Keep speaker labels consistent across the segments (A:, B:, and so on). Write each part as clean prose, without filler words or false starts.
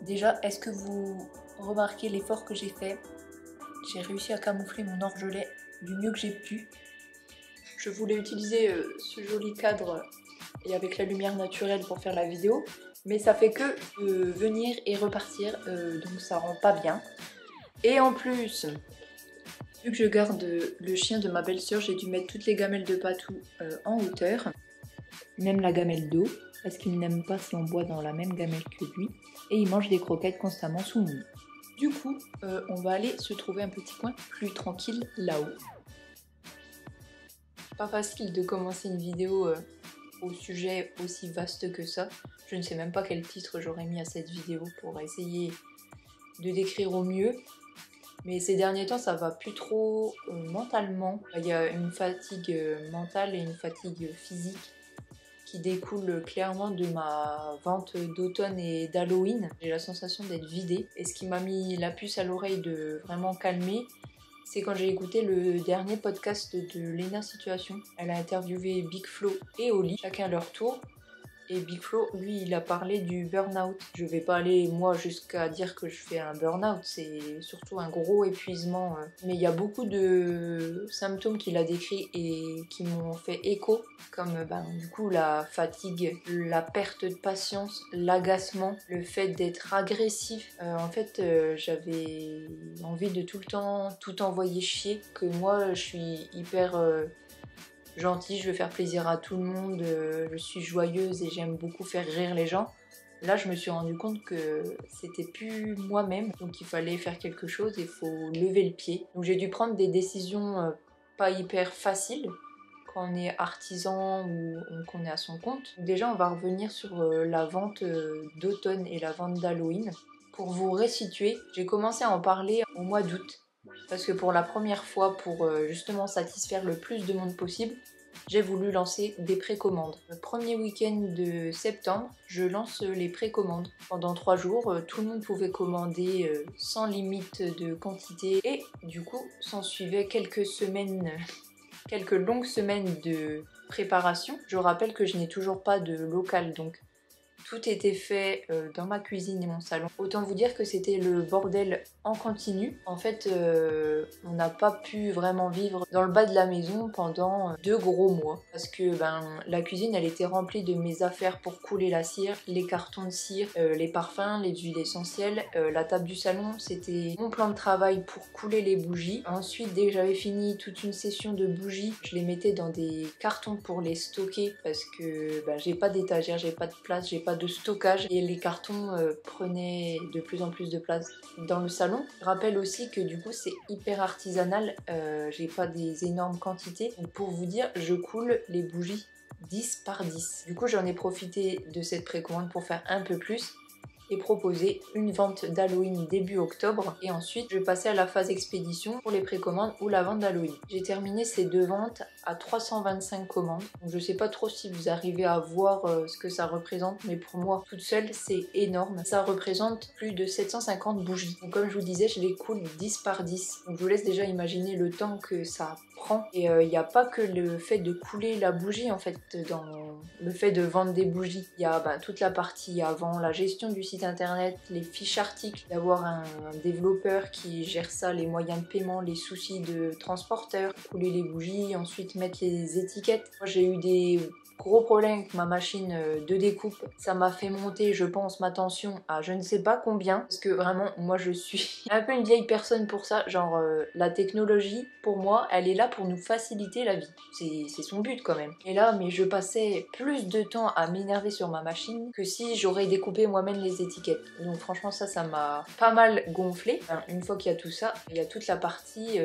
A: Déjà, est-ce que vous remarquez l'effort que j'ai fait? J'ai réussi à camoufler mon orgelet du mieux que j'ai pu. Je voulais utiliser ce joli cadre et avec la lumière naturelle pour faire la vidéo, mais ça fait que venir et repartir, donc ça rend pas bien. Et en plus, vu que je garde le chien de ma belle-sœur, j'ai dû mettre toutes les gamelles de Patou en hauteur, même la gamelle d'eau, parce qu'il n'aime pas si on boit dans la même gamelle que lui, et il mange des croquettes constamment sous mon lit. Du coup, on va aller se trouver un petit coin plus tranquille là-haut. Pas facile de commencer une vidéo au sujet aussi vaste que ça. Je ne sais même pas quel titre j'aurais mis à cette vidéo pour essayer de décrire au mieux. Mais ces derniers temps, ça va plus trop mentalement. Il y a une fatigue mentale et une fatigue physique qui découle clairement de ma vente d'automne et d'Halloween. J'ai la sensation d'être vidée. Et ce qui m'a mis la puce à l'oreille de vraiment calmer, c'est quand j'ai écouté le dernier podcast de Lena Situation. Elle a interviewé Big Flo et Oli, chacun leur tour. Et Big Flo, lui, il a parlé du burn-out. Je vais pas aller, moi, jusqu'à dire que je fais un burn-out, c'est surtout un gros épuisement. Mais il y a beaucoup de symptômes qu'il a décrits et qui m'ont fait écho, comme du coup la fatigue, la perte de patience, l'agacement, le fait d'être agressif. En fait, j'avais envie de tout le temps tout envoyer chier, que moi, je suis hyper... gentille, je veux faire plaisir à tout le monde, je suis joyeuse et j'aime beaucoup faire rire les gens. Là, je me suis rendu compte que c'était plus moi-même, donc il fallait faire quelque chose et il faut lever le pied. Donc j'ai dû prendre des décisions pas hyper faciles quand on est artisan ou qu'on est à son compte. Déjà, on va revenir sur la vente d'automne et la vente d'Halloween. Pour vous resituer, j'ai commencé à en parler au mois d'août. Parce que pour la première fois, pour justement satisfaire le plus de monde possible, j'ai voulu lancer des précommandes. Le premier week-end de septembre, je lance les précommandes. Pendant 3 jours, tout le monde pouvait commander sans limite de quantité. Et du coup, s'en suivait quelques semaines, quelques longues semaines de préparation. Je rappelle que je n'ai toujours pas de local, donc tout était fait dans ma cuisine et mon salon. Autant vous dire que c'était le bordel en continu. En fait, on n'a pas pu vraiment vivre dans le bas de la maison pendant 2 gros mois. Parce que la cuisine, elle était remplie de mes affaires pour couler la cire, les cartons de cire, les parfums, les huiles essentielles. La table du salon, c'était mon plan de travail pour couler les bougies. Ensuite, dès que j'avais fini toute une session de bougies, je les mettais dans des cartons pour les stocker parce que j'ai pas d'étagère, j'ai pas de place, j'ai pas de stockage et les cartons prenaient de plus en plus de place dans le salon. Je rappelle aussi que du coup c'est hyper artisanal, j'ai pas des énormes quantités. Donc pour vous dire, je coule les bougies 10 par 10. Du coup j'en ai profité de cette précommande pour faire un peu plus et proposer une vente d'Halloween début octobre et ensuite je vais passer à la phase expédition pour les précommandes ou la vente d'Halloween. J'ai terminé ces 2 ventes à 325 commandes, donc je sais pas trop si vous arrivez à voir ce que ça représente, mais pour moi toute seule c'est énorme. Ça représente plus de 750 bougies. Donc comme je vous disais, je les coule 10 par 10, donc je vous laisse déjà imaginer le temps que ça prend. Et il n'y a pas que le fait de couler la bougie en fait dans le fait de vendre des bougies. Il y a toute la partie avant, la gestion du site internet, les fiches articles, d'avoir un développeur qui gère ça, les moyens de paiement, les soucis de transporteur, couler les bougies, ensuite mettre les étiquettes. Moi j'ai eu des gros problème avec ma machine de découpe. Ça m'a fait monter, je pense, ma tension à je ne sais pas combien. Parce que vraiment, moi je suis un peu une vieille personne pour ça. Genre, la technologie, pour moi, elle est là pour nous faciliter la vie. C'est son but quand même. Et là, mais je passais plus de temps à m'énerver sur ma machine que si j'aurais découpé moi-même les étiquettes. Donc franchement, ça m'a pas mal gonflé. Une fois qu'il y a tout ça, il y a toute la partie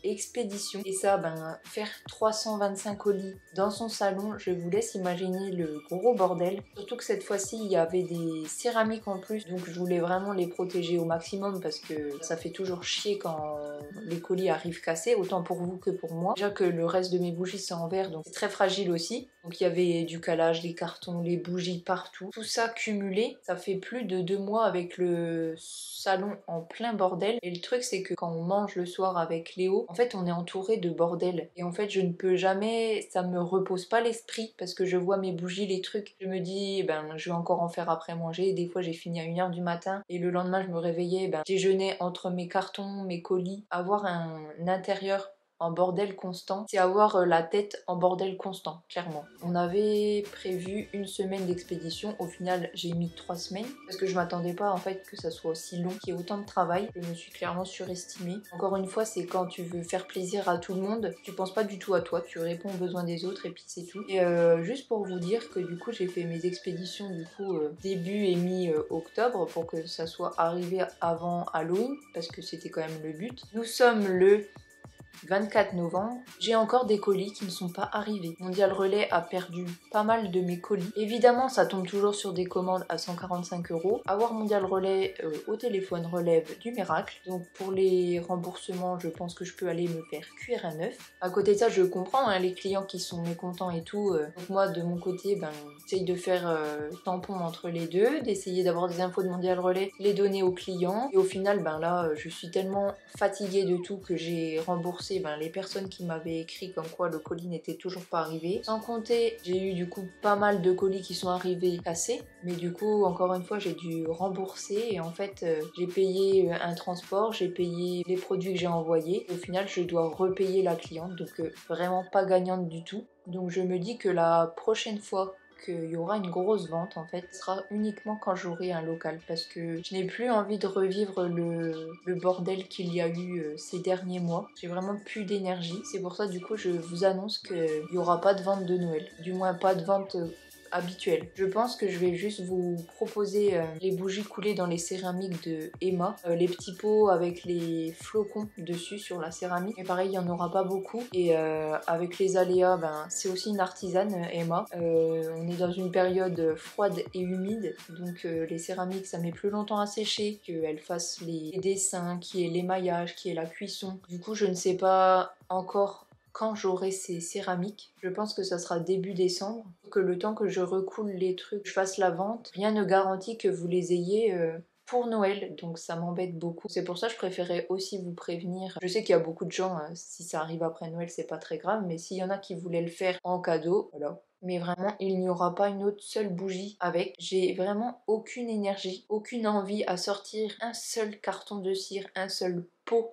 A: expédition. Et ça, faire 325 colis dans son salon, je vous laisse imaginer le gros bordel. Surtout que cette fois-ci, il y avait des céramiques en plus, donc je voulais vraiment les protéger au maximum parce que ça fait toujours chier quand les colis arrivent cassés, autant pour vous que pour moi. Déjà que le reste de mes bougies c'est en verre, donc c'est très fragile aussi. Donc il y avait du calage, des cartons, les bougies partout. Tout ça cumulé, ça fait plus de 2 mois avec le salon en plein bordel. Et le truc c'est que quand on mange le soir avec Léo, en fait on est entouré de bordel. Et en fait je ne peux jamais, ça me repose pas l'esprit parce que je vois mes bougies, les trucs, je me dis ben je vais encore en faire après manger. Des fois j'ai fini à 1h du matin et le lendemain je me réveillais, ben déjeuner entre mes cartons, mes colis, avoir un intérieur en bordel constant, c'est avoir la tête en bordel constant, clairement. On avait prévu une semaine d'expédition, au final j'ai mis 3 semaines, parce que je m'attendais pas en fait que ça soit aussi long, qu'il y ait autant de travail. Je me suis clairement surestimée. Encore une fois, c'est quand tu veux faire plaisir à tout le monde, tu penses pas du tout à toi, tu réponds aux besoins des autres et puis c'est tout. Et juste pour vous dire que du coup j'ai fait mes expéditions du coup début et mi-octobre pour que ça soit arrivé avant Halloween, parce que c'était quand même le but. Nous sommes le 24 novembre, j'ai encore des colis qui ne sont pas arrivés. Mondial Relais a perdu pas mal de mes colis. Évidemment, ça tombe toujours sur des commandes à 145 €. Avoir Mondial Relais au téléphone relève du miracle. Donc pour les remboursements, je pense que je peux aller me faire cuire un œuf. À côté de ça, je comprends hein, les clients qui sont mécontents et tout. Donc moi, de mon côté, ben, j'essaye de faire tampon entre les deux, d'essayer d'avoir des infos de Mondial Relais, les donner aux clients. Et au final, ben là, je suis tellement fatiguée de tout que j'ai remboursé les personnes qui m'avaient écrit comme quoi le colis n'était toujours pas arrivé. Sans compter, j'ai eu du coup pas mal de colis qui sont arrivés cassés. Mais du coup, encore une fois, j'ai dû rembourser. Et en fait, j'ai payé un transport, j'ai payé les produits que j'ai envoyés. Au final, je dois repayer la cliente. Donc vraiment pas gagnante du tout. Donc je me dis que la prochaine fois qu'il y aura une grosse vente en fait, ce sera uniquement quand j'aurai un local parce que je n'ai plus envie de revivre le bordel qu'il y a eu ces derniers mois. J'ai vraiment plus d'énergie. C'est pour ça du coup je vous annonce qu'il n'y aura pas de vente de Noël. Du moins pas de vente habituelle. Je pense que je vais juste vous proposer les bougies coulées dans les céramiques de Emma, les petits pots avec les flocons dessus sur la céramique. Mais pareil, il n'y en aura pas beaucoup. Et avec les aléas, ben, c'est aussi une artisane, Emma. On est dans une période froide et humide, donc les céramiques, ça met plus longtemps à sécher, qu'elle fasse les dessins, qui est l'émaillage, qui est la cuisson. Du coup, je ne sais pas encore quand j'aurai ces céramiques. Je pense que ça sera début décembre, que le temps que je recoule les trucs, je fasse la vente, rien ne garantit que vous les ayez pour Noël, donc ça m'embête beaucoup. C'est pour ça que je préférais aussi vous prévenir. Je sais qu'il y a beaucoup de gens, si ça arrive après Noël, c'est pas très grave, mais s'il y en a qui voulaient le faire en cadeau, voilà. Mais vraiment, il n'y aura pas une autre seule bougie avec. J'ai vraiment aucune énergie, aucune envie à sortir un seul carton de cire, un seul pot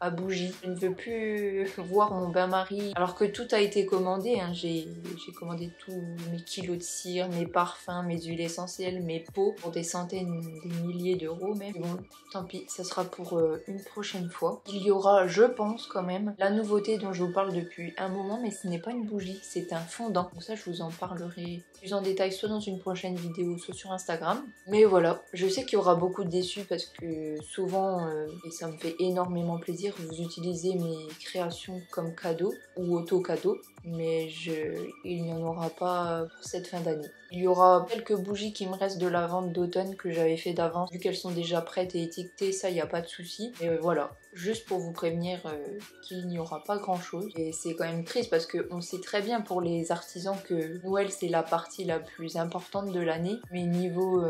A: à bougie. Je ne veux plus voir mon bain-marie alors que tout a été commandé. Hein. J'ai commandé tous mes kilos de cire, mes parfums, mes huiles essentielles, mes pots pour des centaines, des milliers d'euros même. Bon, tant pis, ça sera pour une prochaine fois. Il y aura, je pense quand même, la nouveauté dont je vous parle depuis un moment, mais ce n'est pas une bougie, c'est un fondant. Donc ça, je vous en parlerai plus en détail soit dans une prochaine vidéo, soit sur Instagram. Mais voilà, je sais qu'il y aura beaucoup de déçus parce que souvent, et ça me fait énormément plaisir, vous utilisez mes créations comme cadeau ou auto-cadeau, mais il n'y en aura pas pour cette fin d'année. Il y aura quelques bougies qui me restent de la vente d'automne que j'avais fait d'avance. Vu qu'elles sont déjà prêtes et étiquetées, ça, il n'y a pas de souci. Et voilà, juste pour vous prévenir qu'il n'y aura pas grand chose. Et c'est quand même triste parce qu'on sait très bien pour les artisans que Noël, c'est la partie la plus importante de l'année. Mais niveau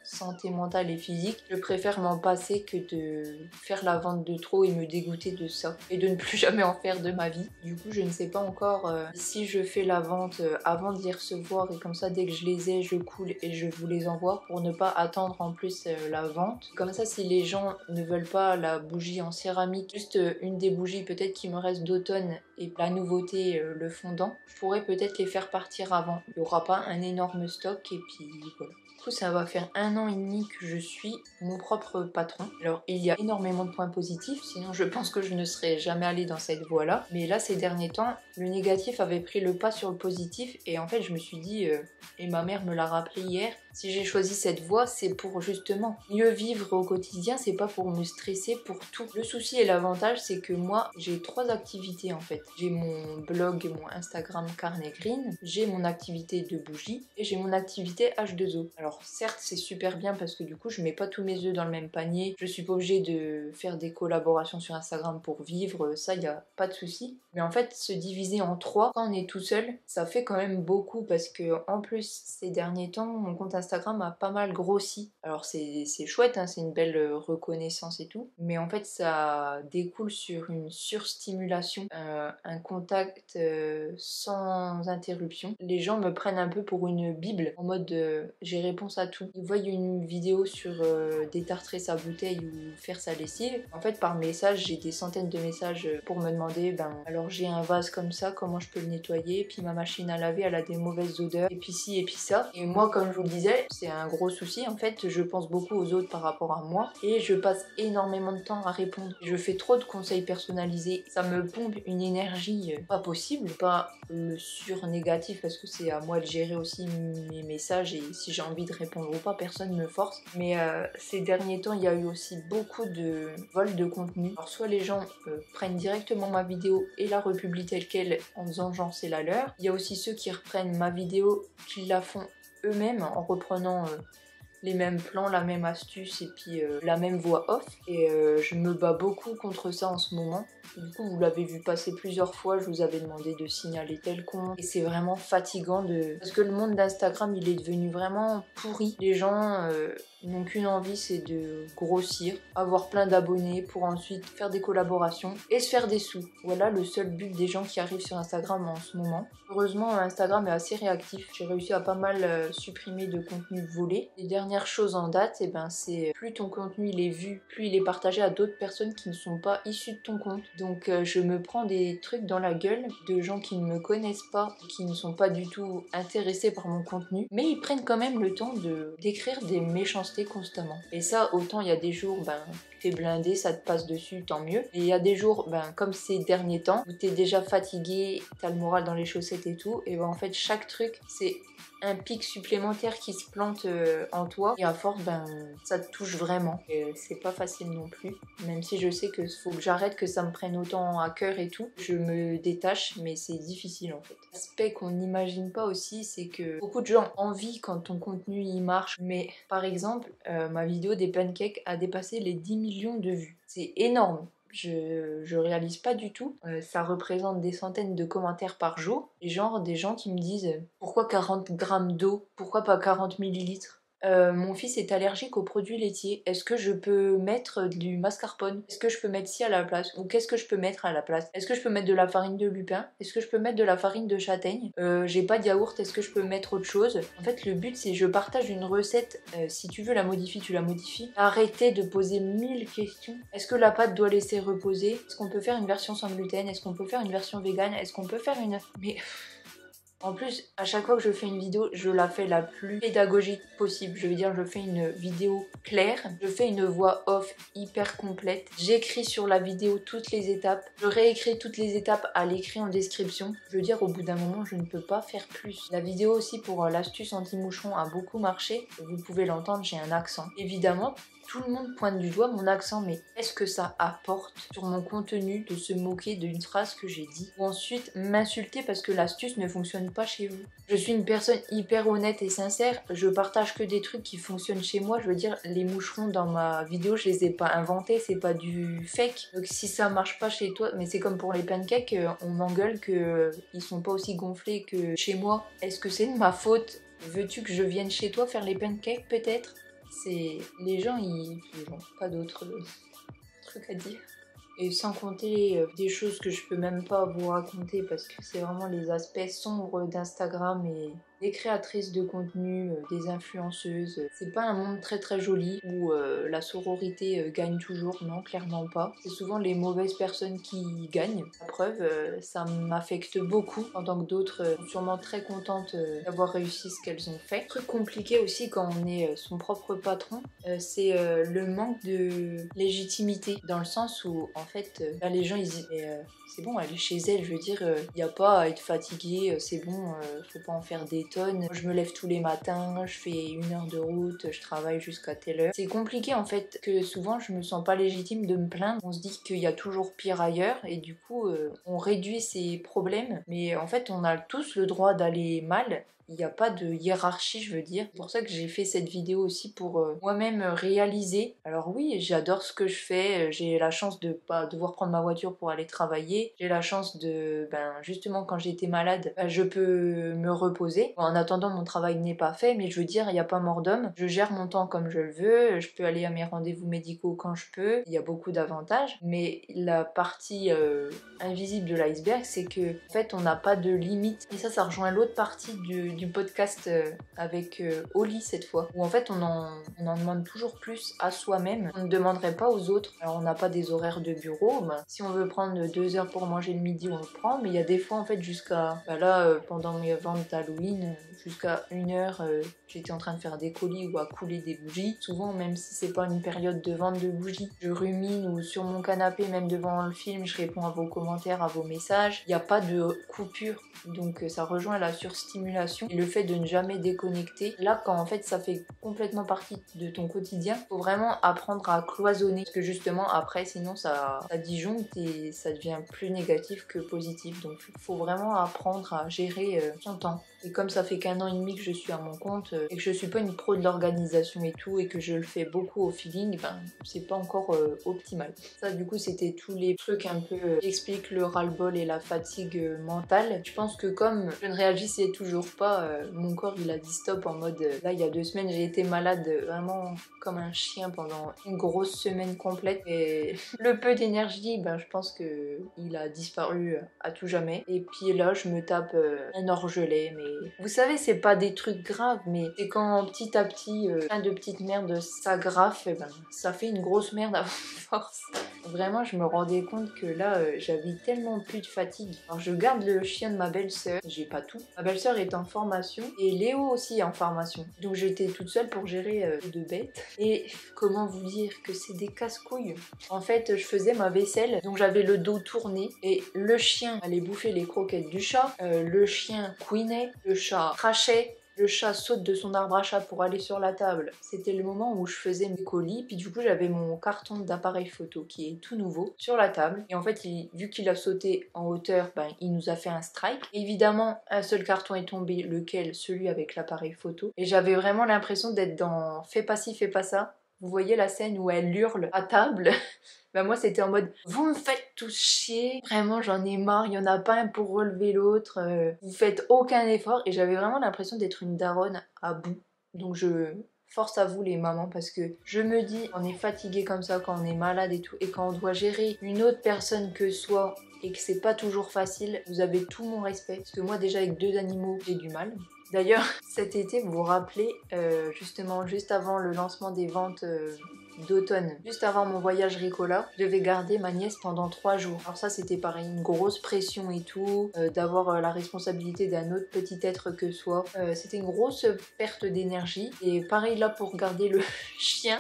A: santé mentale et physique, je préfère m'en passer que de faire la vente de trop et me dégoûter de ça. Et de ne plus jamais en faire de ma vie. Du coup, je ne sais pas encore si je fais la vente avant de les recevoir et comme ça, dès que je les ai, je coule et je vous les envoie pour ne pas attendre en plus la vente. Comme ça, si les gens ne veulent pas la bougie en céramique, juste une des bougies peut-être qui me reste d'automne et la nouveauté, le fondant, je pourrais peut-être les faire partir avant. Il n'y aura pas un énorme stock et puis voilà. Du coup, ça va faire 1 an et demi que je suis mon propre patron. Alors, il y a énormément de points positifs, sinon je pense que je ne serais jamais allée dans cette voie-là. Mais là, ces derniers temps, le négatif avait pris le pas sur le positif et en fait, je me suis dit, et ma mère me l'a rappelé hier, si j'ai choisi cette voie, c'est pour justement mieux vivre au quotidien, c'est pas pour me stresser pour tout. Le souci et l'avantage, c'est que moi, j'ai 3 activités en fait. J'ai mon blog et mon Instagram Carnet Green, j'ai mon activité de bougie et j'ai mon activité H2O. Alors certes, c'est super bien parce que du coup, je mets pas tous mes œufs dans le même panier. Je suis pas obligée de faire des collaborations sur Instagram pour vivre, ça, y a pas de souci. Mais en fait, se diviser en 3 quand on est tout seul, ça fait quand même beaucoup parce que en plus, ces derniers temps, mon compte Instagram Instagram a pas mal grossi. Alors c'est chouette, hein, c'est une belle reconnaissance et tout, mais en fait ça découle sur une surstimulation, un contact sans interruption. Les gens me prennent un peu pour une bible, en mode j'ai réponse à tout. Ils voient une vidéo sur détartrer sa bouteille ou faire sa lessive. En fait par message j'ai des centaines de messages pour me demander alors j'ai un vase comme ça, comment je peux le nettoyer, puis ma machine à laver elle a des mauvaises odeurs, et puis ci et puis ça. Et moi comme je vous le disais, c'est un gros souci en fait, je pense beaucoup aux autres par rapport à moi et je passe énormément de temps à répondre. Je fais trop de conseils personnalisés, ça me pompe une énergie pas possible, pas le sur-négatif parce que c'est à moi de gérer aussi mes messages et si j'ai envie de répondre ou pas, personne ne me force. Mais ces derniers temps, il y a eu aussi beaucoup de vols de contenu. Alors soit les gens prennent directement ma vidéo et la republient telle quelle en disant genre c'est la leur. Il y a aussi ceux qui reprennent ma vidéo, qui la font eux-mêmes en reprenant les mêmes plans, la même astuce et puis la même voix off. Et je me bats beaucoup contre ça en ce moment. Du coup, vous l'avez vu passer plusieurs fois, je vous avais demandé de signaler tel compte. Et c'est vraiment fatigant parce que le monde d'Instagram, il est devenu vraiment pourri. Les gens n'ont qu'une envie, c'est de grossir, avoir plein d'abonnés pour ensuite faire des collaborations et se faire des sous. Voilà le seul but des gens qui arrivent sur Instagram en ce moment. Heureusement, Instagram est assez réactif. J'ai réussi à pas mal supprimer de contenu volé. Les dernières choses en date, c'est plus ton contenu il est vu, plus il est partagé à d'autres personnes qui ne sont pas issues de ton compte. Donc je me prends des trucs dans la gueule de gens qui ne me connaissent pas, qui ne sont pas du tout intéressés par mon contenu, mais ils prennent quand même le temps d'écrire des méchancetés constamment. Et ça, autant il y a des jours, t'es blindé, ça te passe dessus, tant mieux. Et il y a des jours, comme ces derniers temps, où t'es déjà fatigué, t'as le moral dans les chaussettes et tout, et en fait chaque truc, c'est un pic supplémentaire qui se plante en toi et à force ça te touche vraiment et c'est pas facile non plus, même si je sais que faut que j'arrête que ça me prenne autant à cœur et tout, je me détache mais c'est difficile en fait. L'aspect qu'on n'imagine pas aussi, c'est que beaucoup de gens envient quand ton contenu il marche, mais par exemple ma vidéo des pancakes a dépassé les 10 millions de vues, c'est énorme. Je réalise pas du tout. Ça représente des centaines de commentaires par jour. Et genre des gens qui me disent pourquoi 40 grammes d'eau? Pourquoi pas 40 millilitres? Mon fils est allergique aux produits laitiers. Est-ce que je peux mettre du mascarpone? Est-ce que je peux mettre ci à la place? Ou qu'est-ce que je peux mettre à la place? Est-ce que je peux mettre de la farine de lupin? Est-ce que je peux mettre de la farine de châtaigne? J'ai pas de yaourt, est-ce que je peux mettre autre chose? En fait, le but, c'est je partage une recette. Si tu veux la modifier, tu la modifies. Arrêtez de poser 1000 questions. Est-ce que la pâte doit laisser reposer? Est-ce qu'on peut faire une version sans gluten? Est-ce qu'on peut faire une version végane? Est-ce qu'on peut faire une... Mais... En plus, à chaque fois que je fais une vidéo, je la fais la plus pédagogique possible. Je veux dire, je fais une vidéo claire, je fais une voix off hyper complète, j'écris sur la vidéo toutes les étapes, je réécris toutes les étapes à l'écrit en description. Je veux dire, au bout d'un moment, je ne peux pas faire plus. La vidéo aussi pour l'astuce anti-moucheron a beaucoup marché. Vous pouvez l'entendre, j'ai un accent. Évidemment, tout le monde pointe du doigt mon accent, mais est-ce que ça apporte sur mon contenu de se moquer d'une phrase que j'ai dit? Ou ensuite m'insulter parce que l'astuce ne fonctionne pas chez vous? Je suis une personne hyper honnête et sincère, je partage que des trucs qui fonctionnent chez moi. Je veux dire, les moucherons dans ma vidéo, je les ai pas inventés, c'est pas du fake. Donc si ça marche pas chez toi, mais c'est comme pour les pancakes, on m'engueule que ils sont pas aussi gonflés que chez moi. Est-ce que c'est de ma faute? Veux-tu que je vienne chez toi faire les pancakes peut-être? C'est... Les gens, ils n'ont pas d'autres trucs à dire. Et sans compter des choses que je peux même pas vous raconter parce que c'est vraiment les aspects sombres d'Instagram et des créatrices de contenu, des influenceuses. C'est pas un monde très très joli où la sororité gagne toujours, non, clairement pas. C'est souvent les mauvaises personnes qui gagnent. La preuve, ça m'affecte beaucoup, en tant que d'autres sont sûrement très contentes d'avoir réussi ce qu'elles ont fait. Truc compliqué aussi quand on est son propre patron, c'est le manque de légitimité, dans le sens où en fait les gens ils disent c'est bon, elle est chez elle, je veux dire, y a pas à être fatigué, c'est bon, faut pas en faire des tonnes. Je me lève tous les matins, je fais 1 heure de route, je travaille jusqu'à telle heure. C'est compliqué en fait, que souvent je me sens pas légitime de me plaindre. On se dit qu'il y a toujours pire ailleurs et du coup on réduit ses problèmes, mais en fait on a tous le droit d'aller mal. Il n'y a pas de hiérarchie, je veux dire. C'est pour ça que j'ai fait cette vidéo aussi pour moi-même réaliser. Alors oui, j'adore ce que je fais. J'ai la chance de pas devoir prendre ma voiture pour aller travailler. J'ai la chance de, justement, quand j'étais malade, je peux me reposer. En attendant, mon travail n'est pas fait, mais je veux dire, il n'y a pas mort d'homme. Je gère mon temps comme je le veux. Je peux aller à mes rendez-vous médicaux quand je peux. Il y a beaucoup d'avantages. Mais la partie invisible de l'iceberg, c'est que en fait, on n'a pas de limite. Et ça rejoint l'autre partie du podcast avec Oli cette fois, où en fait on en demande toujours plus à soi-même. On ne demanderait pas aux autres. Alors on n'a pas des horaires de bureau. Si on veut prendre 2 heures pour manger le midi, on le prend. Mais il y a des fois en fait jusqu'à pendant mes ventes d'Halloween, jusqu'à 1 heure, j'étais en train de faire des colis ou à couler des bougies. Souvent, même si c'est pas une période de vente de bougies, je rumine ou sur mon canapé, même devant le film, je réponds à vos commentaires, à vos messages. Il n'y a pas de coupure, donc ça rejoint la surstimulation et le fait de ne jamais déconnecter. Là, quand en fait ça fait complètement partie de ton quotidien, faut vraiment apprendre à cloisonner, parce que justement après, sinon ça disjoncte et ça devient plus négatif que positif. Donc faut vraiment apprendre à gérer son temps. Et comme ça fait qu'1 an et demi que je suis à mon compte et que je suis pas une pro de l'organisation et tout, et que je le fais beaucoup au feeling, c'est pas encore optimal. Ça, du coup, c'était tous les trucs un peu qui expliquent le ras-le-bol et la fatigue mentale. Je pense que comme je ne réagissais toujours pas, mon corps il a dit stop en mode là, il y a 2 semaines, j'ai été malade vraiment comme un chien pendant une grosse semaine complète, et le peu d'énergie, je pense que il a disparu à tout jamais. Et puis là, je me tape un orgelet, mais vous savez, c'est pas des trucs graves, mais c'est quand petit à petit, plein de petites merdes s'agrafent, et ça fait une grosse merde à force. Vraiment, je me rendais compte que là, j'avais tellement plus de fatigue. Alors, je garde le chien de ma belle-sœur, j'ai pas tout. Ma belle-sœur est en formation et Léo aussi est en formation. Donc, j'étais toute seule pour gérer les 2 bêtes. Et comment vous dire que c'est des casse-couilles. En fait, je faisais ma vaisselle, donc j'avais le dos tourné et le chien allait bouffer les croquettes du chat. Le chien couinait, le chat crachait. Le chat saute de son arbre à chat pour aller sur la table. C'était le moment où je faisais mes colis. Puis du coup, j'avais mon carton d'appareil photo qui est tout nouveau sur la table. Et en fait, vu qu'il a sauté en hauteur, il nous a fait un strike. Évidemment, un seul carton est tombé, lequel? Celui avec l'appareil photo. Et j'avais vraiment l'impression d'être dans fais pas ci, fais pas ça. Vous voyez la scène où elle hurle à table? Moi c'était en mode vous me faites tous chier, vraiment j'en ai marre, il y en a pas un pour relever l'autre, vous faites aucun effort, et j'avais vraiment l'impression d'être une daronne à bout. Donc je force à vous les mamans, parce que je me dis on est fatigué comme ça quand on est malade et tout, et quand on doit gérer une autre personne que soi et que c'est pas toujours facile, vous avez tout mon respect, parce que moi déjà avec 2 animaux j'ai du mal. D'ailleurs cet été, vous vous rappelez, justement juste avant le lancement des ventes d'automne, juste avant mon voyage Ricola, je devais garder ma nièce pendant 3 jours. Alors ça c'était pareil, une grosse pression et tout, d'avoir la responsabilité d'un autre petit être que soi. C'était une grosse perte d'énergie, et pareil là pour garder le chien.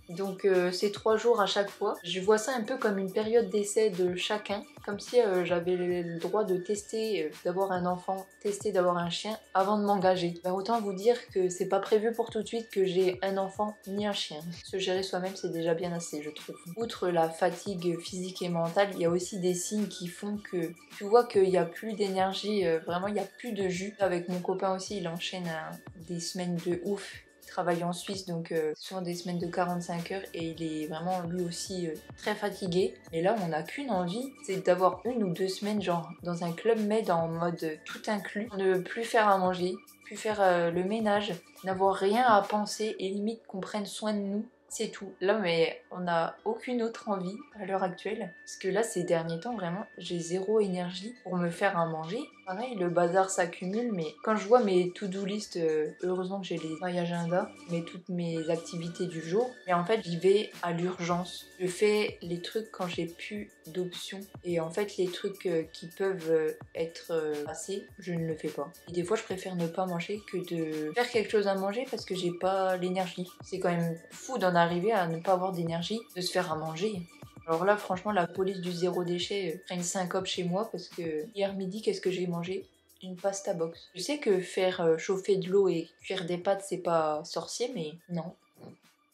A: Donc c'est 3 jours à chaque fois. Je vois ça un peu comme une période d'essai de chacun, comme si j'avais le droit de tester d'avoir un enfant, tester d'avoir un chien avant de m'engager. Autant vous dire que c'est pas prévu pour tout de suite que j'ai un enfant ni un chien. Se gérer soi-même, c'est déjà bien assez, je trouve. Outre la fatigue physique et mentale, il y a aussi des signes qui font que tu vois qu'il n'y a plus d'énergie, vraiment il n'y a plus de jus. Avec mon copain aussi, il enchaîne des semaines de ouf. Travaille en Suisse, donc souvent des semaines de 45 heures, et il est vraiment lui aussi très fatigué. Et là on n'a qu'une envie, c'est d'avoir 1 ou 2 semaines genre dans un club med en mode tout inclus, ne plus faire à manger, plus faire le ménage, n'avoir rien à penser et limite qu'on prenne soin de nous. C'est tout. Là, mais on n'a aucune autre envie à l'heure actuelle. Parce que là, ces derniers temps, vraiment, j'ai zéro énergie pour me faire à manger. Pareil, le bazar s'accumule, mais quand je vois mes to-do list, heureusement que j'ai les my agenda, mais toutes mes activités du jour, mais en fait, j'y vais à l'urgence. Je fais les trucs quand j'ai plus d'options. Et en fait, les trucs qui peuvent être passés, je ne le fais pas. Et des fois, je préfère ne pas manger que de faire quelque chose à manger parce que j'ai pas l'énergie. C'est quand même fou d'en arriver à ne pas avoir d'énergie, de se faire à manger. Alors là, franchement, la police du zéro déchet ferait une syncope chez moi, parce que hier midi, qu'est-ce que j'ai mangé? Une pasta box. Je sais que faire chauffer de l'eau et cuire des pâtes, c'est pas sorcier, mais non.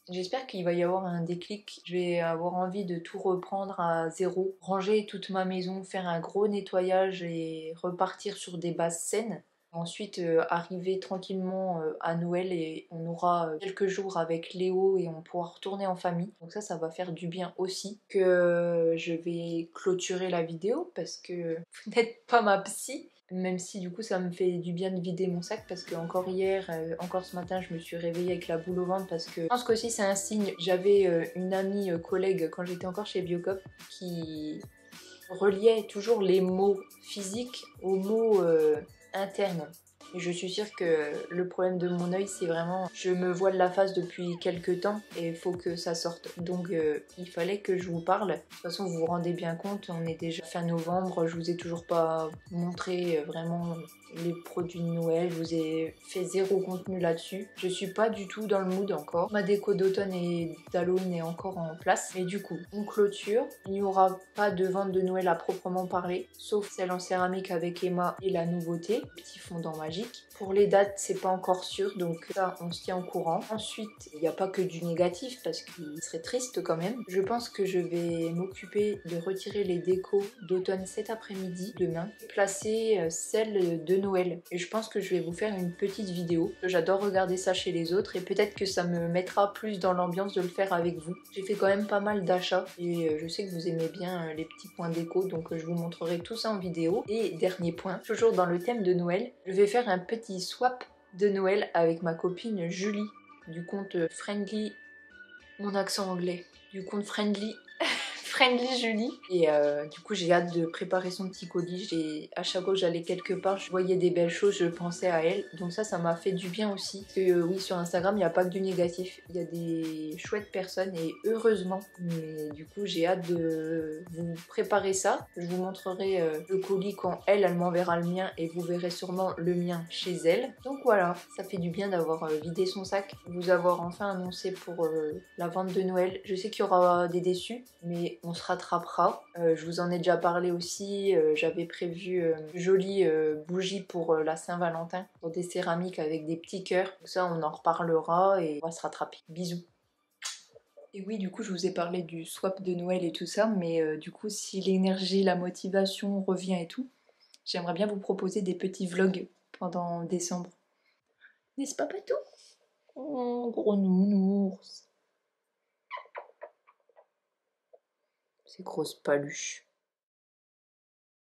A: J'espère qu'il va y avoir un déclic. Je vais avoir envie de tout reprendre à zéro, ranger toute ma maison, faire un gros nettoyage et repartir sur des bases saines. Ensuite, arriver tranquillement à Noël et on aura quelques jours avec Léo et on pourra retourner en famille. Donc ça va faire du bien aussi. Que je vais clôturer la vidéo parce que vous n'êtes pas ma psy. Même si du coup ça me fait du bien de vider mon sac parce que encore hier, encore ce matin, je me suis réveillée avec la boule au ventre parce que je pense qu'aussi c'est un signe. J'avais une amie collègue quand j'étais encore chez Biocop qui reliait toujours les mots physiques aux mots internes. Et je suis sûre que le problème de mon œil, c'est vraiment je me voile la face depuis quelques temps et il faut que ça sorte. Donc il fallait que je vous parle. De toute façon, vous vous rendez bien compte, on est déjà fin novembre, je vous ai toujours pas montré vraiment les produits de Noël, je vous ai fait zéro contenu là-dessus. Je suis pas du tout dans le mood encore. Ma déco d'automne et d'Halloween est encore en place. Mais du coup, on clôture. Il n'y aura pas de vente de Noël à proprement parler, sauf celle en céramique avec Emma et la nouveauté, petit fondant magique. Pour les dates, c'est pas encore sûr, donc ça, on se tient au courant. Ensuite, il n'y a pas que du négatif, parce qu'il serait triste quand même. Je pense que je vais m'occuper de retirer les décos d'automne cet après-midi, demain, et placer celles de Noël. Et je pense que je vais vous faire une petite vidéo. J'adore regarder ça chez les autres, et peut-être que ça me mettra plus dans l'ambiance de le faire avec vous. J'ai fait quand même pas mal d'achats, et je sais que vous aimez bien les petits points déco, donc je vous montrerai tout ça en vidéo. Et dernier point, toujours dans le thème de Noël, je vais faire un petit swap de Noël avec ma copine Julie du compte Friendly, mon accent anglais, du compte Friendly Friendly Julie. Et du coup j'ai hâte de préparer son petit colis. À chaque fois que j'allais quelque part, je voyais des belles choses, je pensais à elle. Donc ça m'a fait du bien aussi. Parce que oui, sur Instagram, il n'y a pas que du négatif. Il y a des chouettes personnes et heureusement. Mais du coup j'ai hâte de vous préparer ça. Je vous montrerai le colis quand elle m'enverra le mien et vous verrez sûrement le mien chez elle. Donc voilà, ça fait du bien d'avoir vidé son sac, vous avoir enfin annoncé pour la vente de Noël. Je sais qu'il y aura des déçus, mais on se rattrapera. Je vous en ai déjà parlé aussi, j'avais prévu une jolie bougie pour la Saint-Valentin, pour des céramiques avec des petits cœurs. Donc ça, on en reparlera et on va se rattraper. Bisous. Et oui, du coup, je vous ai parlé du swap de Noël et tout ça, mais du coup, si l'énergie, la motivation revient et tout, j'aimerais bien vous proposer des petits vlogs pendant décembre. N'est-ce pas, Patou? Oh, gros nounours. Ces grosses paluches.